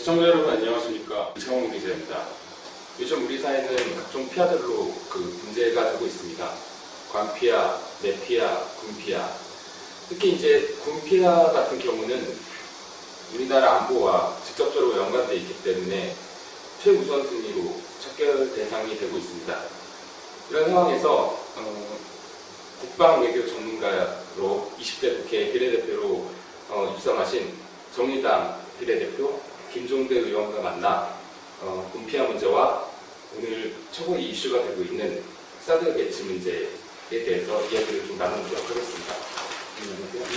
시청자 여러분 안녕하십니까. 이창홍 기자입니다. 요즘 우리 사회는 각종 피하들로 문제가 되고 있습니다. 광피하, 내피하, 군피하. 특히 이제 군피하 같은 경우는 우리나라 안보와 직접적으로 연관되어 있기 때문에 최우선순위로 척결 대상이 되고 있습니다. 이런 상황에서 국방외교 전문가로 20대 국회 비례대표로 입성하신 정의당 비례대표 김종대 의원과 만나 군피하 문제와 오늘 최고의 이슈가 되고 있는 사드 배치 문제에 대해서 이야기를 좀 나누도록 하겠습니다.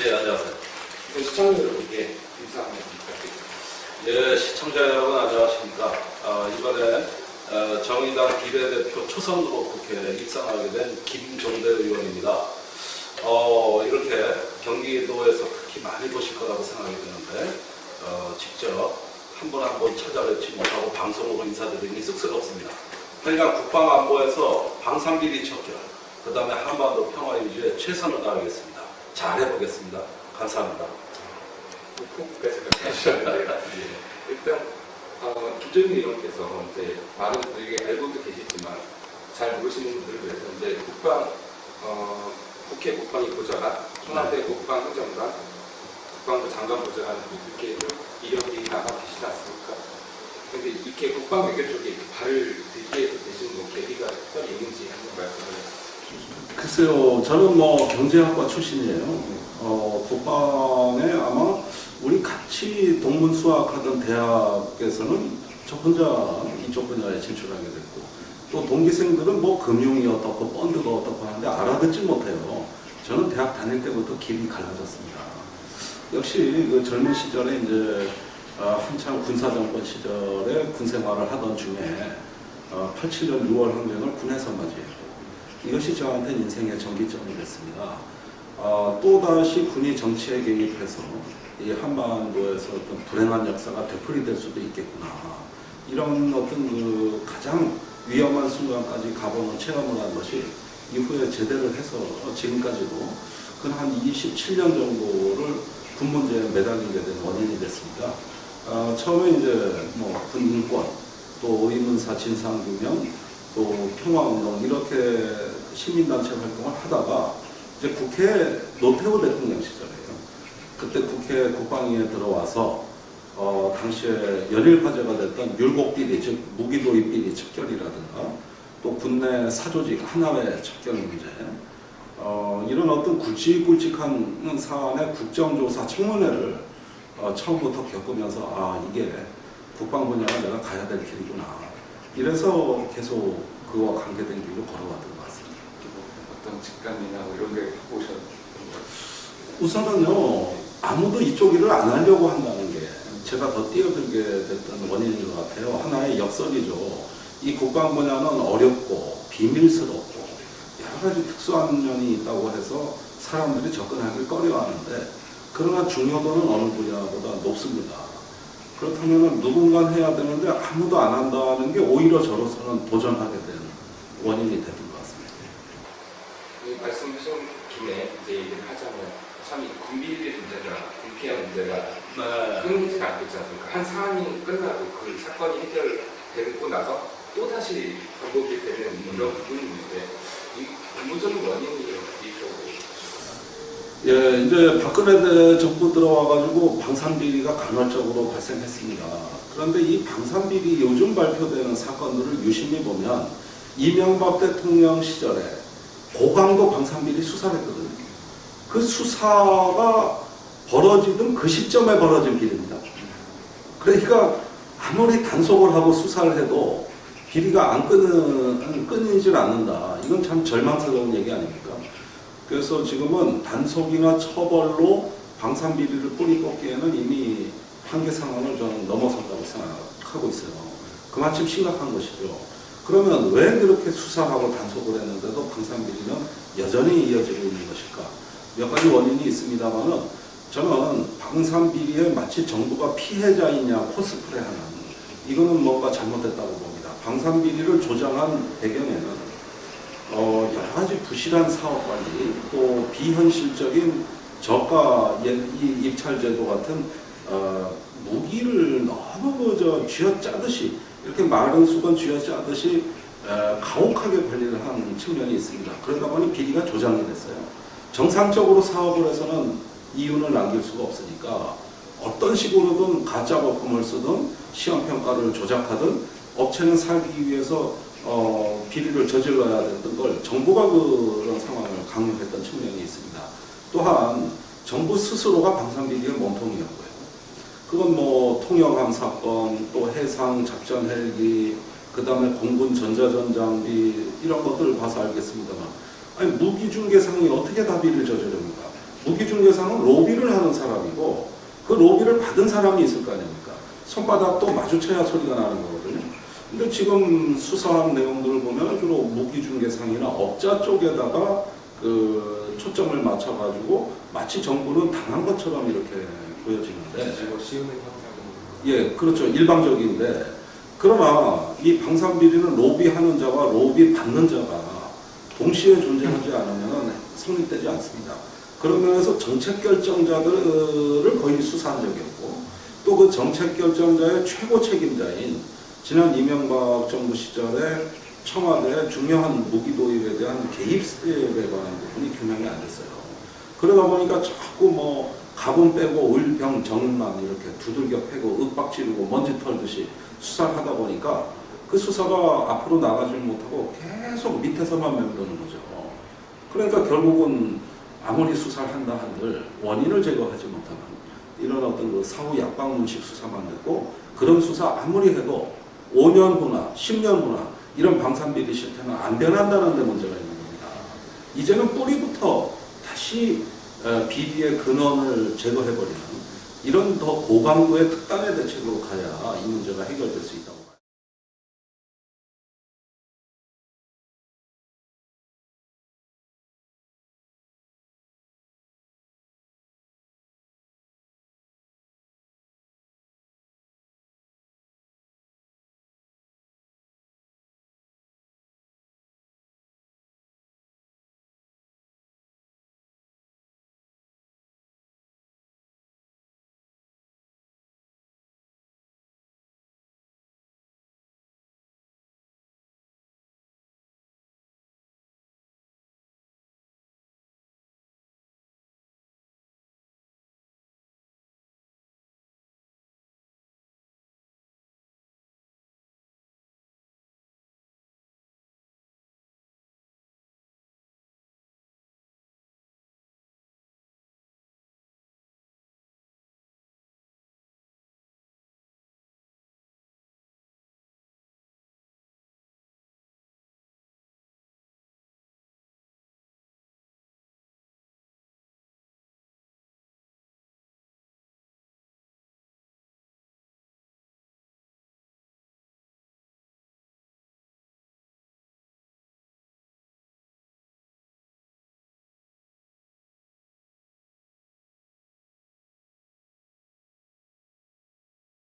네, 안녕하세요. 시청자 여러분께 인사 한번 부탁드립니다. 네, 시청자 여러분 안녕하십니까. 이번에 정의당 비례대표 초선으로 국회에 입성하게 된 김종대 의원입니다. 이렇게 경기도에서 특히 많이 보실 거라고 생각이 드는데 직접 한 분 한 분 찾아뵙지 못하고 방송으로 인사드리니 쑥스럽습니다. 그러니까 국방안보에서 방산비리 척결, 그 다음에 한반도 평화 유지에 최선을 다하겠습니다. 잘 해보겠습니다. 감사합니다. 끝까지 하셨는데요. 일단 김종대 의원께서 이제 많은 분들이 알고도 계시지만 잘 모르시는 분들을 위해서 이제 국회 국방위 보좌관, 청와대 국방행정관, 국방부 장관 보좌관 이렇게 이력이 나가 계시지 않습니까? 근데 이렇게 국방외교 쪽에 발을 들게 되시는 계기가 특별히 있는지 한번 말씀을. 글쎄요, 저는 경제학과 출신이에요. 국방에 아마 우리 같이 동문 수학하던 대학에서는 저 혼자 이쪽 분야에 진출하게 됐고, 또 동기생들은 금융이 어떻고 펀드가 어떻고 하는데 알아듣지 못해요. 저는 대학 다닐 때부터 길이 갈라졌습니다. 역시 그 젊은 시절에 이제 한창 군사정권 시절에 군 생활을 하던 중에 87년 6월 항쟁을 군에서 맞이했고, 이것이 저한테 인생의 전기점이 됐습니다. 또다시 군이 정치에 개입해서 이 한반도에서 어떤 불행한 역사가 되풀이될 수도 있겠구나. 이런 어떤 가장 위험한 순간까지 가보는 체험을 한 것이 이후에 제대를 해서 지금까지도 한 27년 정도를 군 문제에 매달리게 된 원인이 됐습니다. 처음에 이제 군 인권, 또 의문사 진상규명, 또 평화운동 이렇게 시민단체 활동을 하다가 이제 국회 노태우 대통령 시절이에요. 그때 국회 국방위에 들어와서 당시에 연일 화제가 됐던 율곡비리, 즉 무기도입비리 척결이라든가 또 군내 사조직 하나회 척결 문제, 이런 어떤 굵직굵직한 사안의 국정조사 청문회를 처음부터 겪으면서 이게 국방 분야가 내가 가야 될 길이구나. 이래서 계속 그와 관계된 길로 걸어왔던 것 같습니다. 어떤 직감이나 이런 게 오셨나요? 우선은요, 아무도 이쪽 일을 안 하려고 한다는 게 제가 더 뛰어들게 됐던 원인인 것 같아요. 하나의 역설이죠. 이 국방 분야는 어렵고 비밀스럽고 여러 가지 특수한 면이 있다고 해서 사람들이 접근하기 꺼려하는데, 그러나 중요도는 어느 분야보다 높습니다. 그렇다면 누군가 해야 되는데 아무도 안 한다는 게 오히려 저로서는 도전하게 된 원인이 됐던 것 같습니다. 말씀하신 김에 이제 얘기를 하자면 참 이 군비리 문제가, 군피하 문제가 끊이지 않고 있지 않습니까? 한 사안이 끝나고 그 사건이 해결되고 나서 또다시 반복이 되는 이런 부분이 있는데 이 근본적인 원인이 예, 이제 박근혜 정부 들어와가지고 방산비리가 간헐적으로 발생했습니다. 그런데 이 방산비리 요즘 발표되는 사건들을 유심히 보면 이명박 대통령 시절에 고강도 방산비리 수사를 했거든요. 그 수사가 벌어지던 그 시점에 벌어진 비리입니다. 그러니까 아무리 단속을 하고 수사를 해도 비리가 안 끊이질 않는다. 이건 참 절망스러운 얘기 아닙니까? 그래서 지금은 단속이나 처벌로 방산비리를 뿌리 뽑기에는 이미 한계 상황을 저는 넘어섰다고 생각하고 있어요. 그만큼 심각한 것이죠. 그러면 왜 그렇게 수사하고 단속을 했는데도 방산비리는 여전히 이어지고 있는 것일까? 몇 가지 원인이 있습니다만은 저는 방산비리에 마치 정부가 피해자이냐 코스프레하는, 이거는 뭔가 잘못됐다고 봅니다. 방산비리를 조장한 배경에는 여러 가지 부실한 사업 관리, 또 비현실적인 저가 입찰제도 같은 무기를 너무 쥐어짜듯이 이렇게 마른 수건 쥐어짜듯이 가혹하게 관리를 한 측면이 있습니다. 그러다 보니 비리가 조장이 됐어요. 정상적으로 사업을 해서는 이윤을 남길 수가 없으니까 어떤 식으로든 가짜 거품을 쓰든 시험평가를 조작하든 업체는 살기 위해서 비리를 저질러야 됐던 걸 정부가 그런 상황을 강요했던 측면이 있습니다. 또한 정부 스스로가 방산비리의 몸통이었고요. 그건 뭐 통영함 사건, 또 해상 작전 헬기, 그 다음에 공군 전자전장비 이런 것들을 봐서 알겠습니다만, 아니 무기중개상이 어떻게 다 비리를 저지릅니까? 무기중개상은 로비를 하는 사람이고 그 로비를 받은 사람이 있을 거 아닙니까? 손바닥도 마주쳐야 소리가 나는 거거든요. 근데 지금 수사한 내용들을 보면 주로 무기중개상이나 업자 쪽에다가 그 초점을 맞춰가지고 마치 정부는 당한 것처럼 이렇게 보여지는데, 뭐 쉬운 형상은 예, 그렇죠. 일방적인데, 그러나 이 방산비리는 로비하는 자와 로비 받는 자가 동시에 존재하지 않으면 성립되지 않습니다. 그런 면에서 정책 결정자들을 거의 수사한 적이 없고, 또 그 정책 결정자의 최고 책임자인 지난 이명박 정부 시절에 청와대 중요한 무기 도입에 대한 개입에 관한 부분이 규명이 안 됐어요. 그러다 보니까 자꾸 뭐 가분 빼고 을병 정만 이렇게 두들겨 패고 윽박 지르고 먼지 털듯이 수사를 하다 보니까 그 수사가 앞으로 나가질 못하고 계속 밑에서만 맴도는 거죠. 그러니까 결국은 아무리 수사를 한다 한들 원인을 제거하지 못하는 이런 어떤 그 사후 약방문식 수사만 됐고, 그런 수사 아무리 해도 5년 후나 10년 후나 이런 방산비리 실태는 안 변한다는 데 문제가 있는 겁니다. 이제는 뿌리부터 다시 비리의 근원을 제거해버리는 이런 더 고강도의 특단의 대책으로 가야 이 문제가 해결될 수 있다고